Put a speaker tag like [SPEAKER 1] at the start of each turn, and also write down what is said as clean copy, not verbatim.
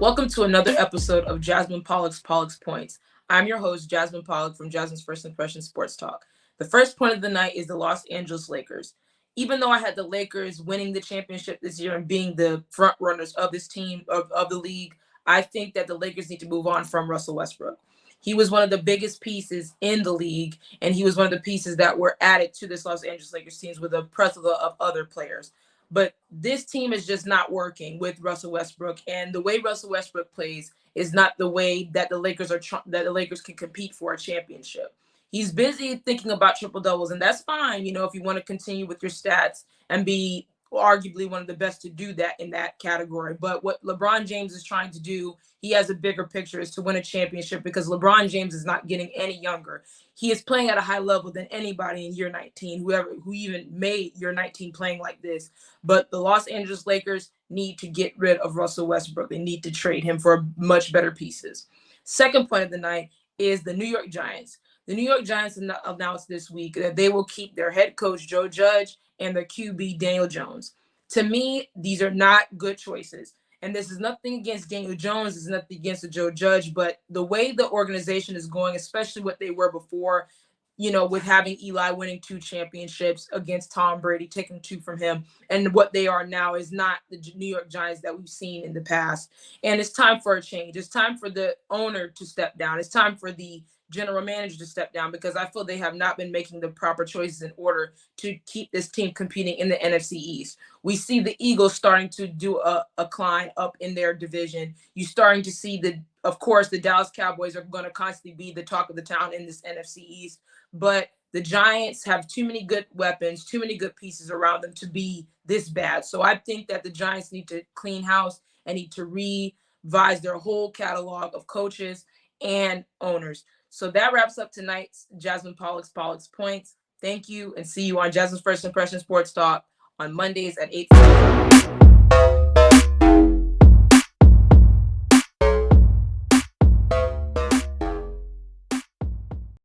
[SPEAKER 1] Welcome to another episode of Jasmine Pollock's Points. I'm your host, Jasmine Pollock from Jasmine's First Impression Sports Talk. The first point of the night is the Los Angeles Lakers. Even though I had the Lakers winning the championship this year and being the front runners of this team, of the league, I think that the Lakers need to move on from Russell Westbrook. He was one of the biggest pieces in the league, and he was one of the pieces that were added to this Los Angeles Lakers teams with a plethora of other players. But this team is just not working with Russell Westbrook, and the way Russell Westbrook plays is not the way that the Lakers that the Lakers can compete for a championship. He's busy thinking about triple doubles, and that's fine. If you want to continue with your stats and be arguably one of the best to do that in that category. But what LeBron James is trying to do, he has a bigger picture, is to win a championship, because LeBron James is not getting any younger. He is playing at a high level than anybody in year 19, who even made year 19 playing like this. But the Los Angeles Lakers need to get rid of Russell Westbrook. They need to trade him for much better pieces. Second point of the night is the New York Giants. The New York Giants announced this week that they will keep their head coach, Joe Judge, and their QB, Daniel Jones. To me, these are not good choices. And this is nothing against Daniel Jones. It's nothing against the Joe Judge. But the way the organization is going, especially what they were before, with having Eli winning 2 championships against Tom Brady, taking 2 from him, and what they are now is not the New York Giants that we've seen in the past. And it's time for a change. It's time for the owner to step down. It's time for the general manager to step down, because I feel they have not been making the proper choices in order to keep this team competing in the NFC East. We see the Eagles starting to do a climb up in their division. You're starting to see of course, the Dallas Cowboys are going to constantly be the talk of the town in this NFC East. But the Giants have too many good weapons, too many good pieces around them to be this bad. So I think that the Giants need to clean house and need to revise their whole catalog of coaches and owners. So that wraps up tonight's Jasmine Pollock's Points. Thank you, and see you on Jasmine's First Impression Sports Talk on Mondays at 8:45.